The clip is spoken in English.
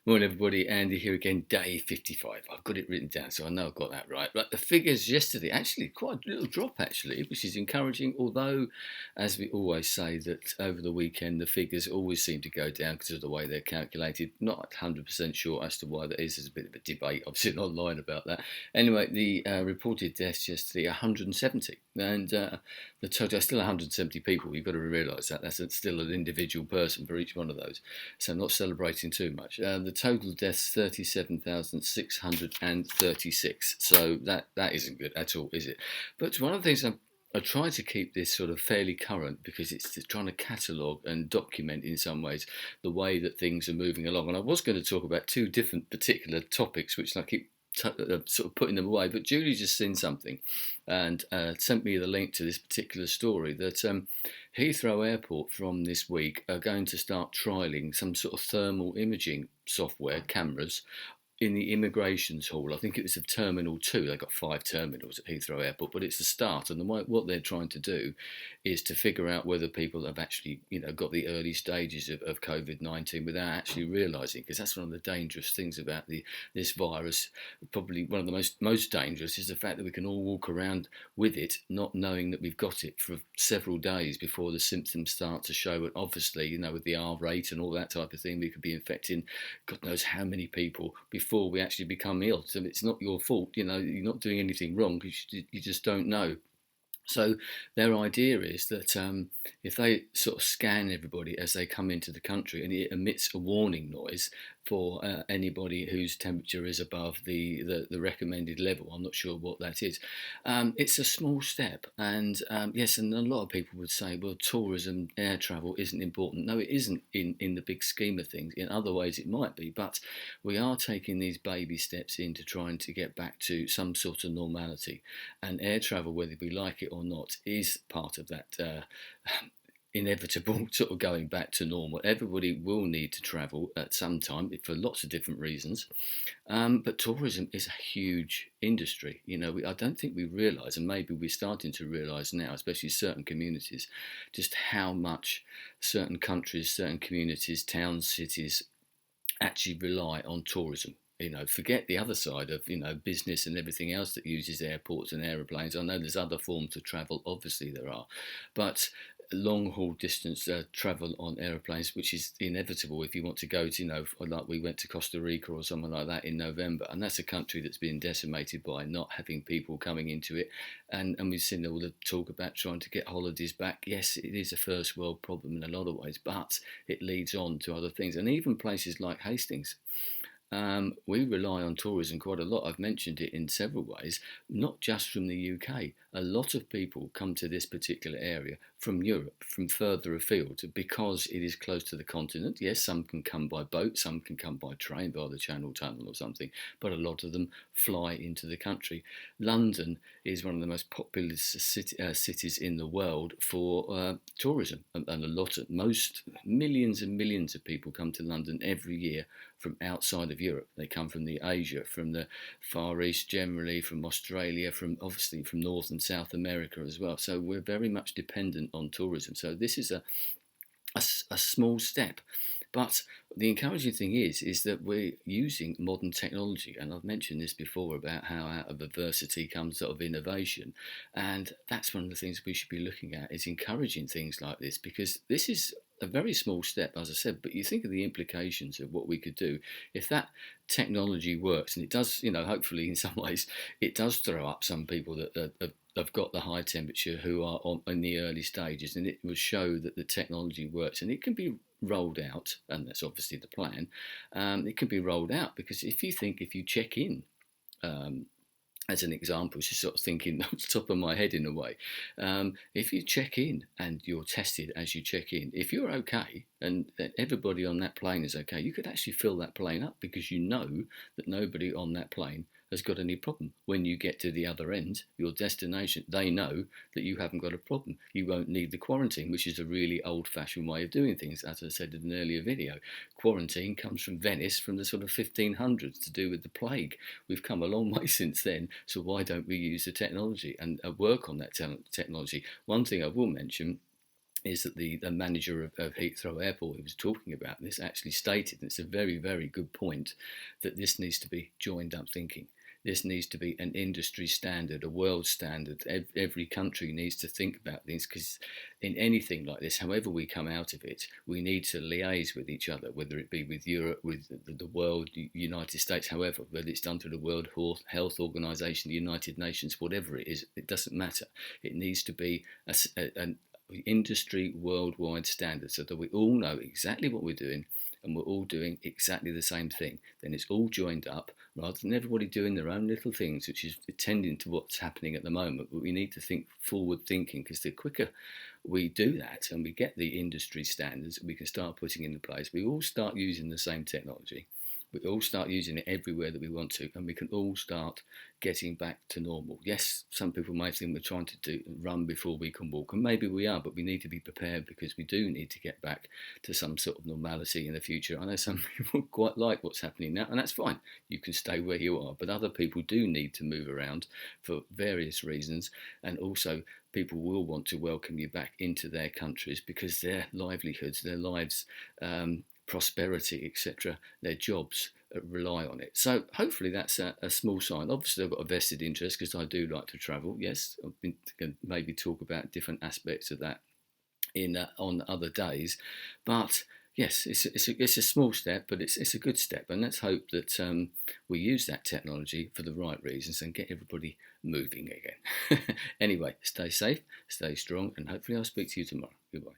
Morning, everybody. Andy here again, day 55. I've got it written down, so I know I've got that right. But the figures yesterday, actually, quite a little drop, actually, which is encouraging. Although, as we always say, that over the weekend, the figures always seem to go down because of the way they're calculated. Not 100% sure as to why that is. There's a bit of a debate. I've seen online about that. Anyway, the reported deaths yesterday, 170. And the total, still 170 people. You've got to realise that. That's still an individual person for each one of those. So I'm not celebrating too much. The total deaths 37,636. So that isn't good at all, is it? But one of the things I try to keep this sort of fairly current because it's trying to catalogue and document in some ways the way that things are moving along. And I was going to talk about two different particular topics, which I keep sort of putting them away, but Julie just seen something and sent me the link to this particular story that Heathrow Airport from this week are going to start trialling some sort of thermal imaging software cameras in the immigrations hall. I think it was of Terminal 2. They've got 5 terminals at Heathrow Airport, but it's the start. And what they're trying to do is to figure out whether people have actually, got the early stages of COVID-19 without actually realising, because that's one of the dangerous things about this virus. Probably one of the most dangerous is the fact that we can all walk around with it, not knowing that we've got it for several days before the symptoms start to show. And obviously, with the R rate and all that type of thing, we could be infecting God knows how many people before we actually become ill. So it's not your fault, you're not doing anything wrong because you just don't know. So their idea is that if they sort of scan everybody as they come into the country and it emits a warning noise for anybody whose temperature is above the recommended level, I'm not sure what that is, it's a small step. And yes, and a lot of people would say, well, tourism, air travel isn't important. No, it isn't in the big scheme of things. In other ways it might be, but we are taking these baby steps into trying to get back to some sort of normality. And air travel, whether we like it or not, is part of that inevitable sort of going back to normal. Everybody will need to travel at some time for lots of different reasons. But tourism is a huge industry. I don't think we realise, and maybe we're starting to realise now, especially certain communities, just how much certain countries, certain communities, towns, cities actually rely on tourism. Forget the other side of, business and everything else that uses airports and aeroplanes. I know there's other forms of travel, obviously there are, but long haul distance travel on aeroplanes, which is inevitable if you want to go to, like we went to Costa Rica or something like that in November, and that's a country that's been decimated by not having people coming into it, and we've seen all the talk about trying to get holidays back. Yes, it is a first world problem in a lot of ways, but it leads on to other things, and even places like Hastings. We rely on tourism quite a lot. I've mentioned it in several ways, not just from the UK. A lot of people come to this particular area from Europe, from further afield, because it is close to the continent. Yes, some can come by boat, some can come by train via the Channel Tunnel or something, but a lot of them fly into the country. London is one of the most populous cities in the world for tourism, and most millions and millions of people come to London every year from outside of Europe. They come from the Asia, from the Far East generally, from Australia, obviously from North and South America as well. So we're very much dependent on tourism. So this is a small step. But the encouraging thing is that we're using modern technology, and I've mentioned this before about how out of adversity comes sort of innovation, and that's one of the things we should be looking at, is encouraging things like this, because this is a very small step, as I said, but you think of the implications of what we could do if that technology works, and it does, hopefully in some ways, it does throw up some people that have got the high temperature who are in the early stages, and it will show that the technology works, and it can be rolled out, and that's obviously the plan. It can be rolled out because if you check in, as an example, just sort of thinking off the top of my head in a way, if you check in and you're tested as you check in, if you're okay and everybody on that plane is okay, you could actually fill that plane up because you know that nobody on that plane has got any problem. When you get to the other end, your destination, they know that you haven't got a problem. You won't need the quarantine, which is a really old-fashioned way of doing things. As I said in an earlier video, quarantine comes from Venice, from the sort of 1500s, to do with the plague. We've come a long way since then, so why don't we use the technology and work on that technology? One thing I will mention is that the manager of Heathrow Airport, who was talking about this, actually stated, and it's a very, very good point, that this needs to be joined up thinking. This needs to be an industry standard, a world standard. Every country needs to think about things, because in anything like this, however we come out of it, we need to liaise with each other, whether it be with Europe, with the world, United States, however, whether it's done through the World Health Organization, the United Nations, whatever it is, it doesn't matter. It needs to be an industry worldwide standard, so that we all know exactly what we're doing and we're all doing exactly the same thing. Then it's all joined up, rather than everybody doing their own little things, which is tending to what's happening at the moment. But we need to think forward thinking, because the quicker we do that and we get the industry standards we can start putting into place, we all start using the same technology. We all start using it everywhere that we want to, and we can all start getting back to normal. Yes, some people may think we're trying to run before we can walk, and maybe we are, but we need to be prepared, because we do need to get back to some sort of normality in the future. I know some people quite like what's happening now, and that's fine. You can stay where you are, but other people do need to move around for various reasons, and also people will want to welcome you back into their countries, because their livelihoods, their lives, prosperity, etc., their jobs rely on it. So hopefully that's a small sign. Obviously I've got a vested interest, because I do like to travel. Yes, I've been going to maybe talk about different aspects of that in on other days, but yes, it's a small step, but it's a good step, and let's hope that we use that technology for the right reasons and get everybody moving again. Anyway, stay safe, stay strong, and hopefully I'll speak to you tomorrow. Goodbye.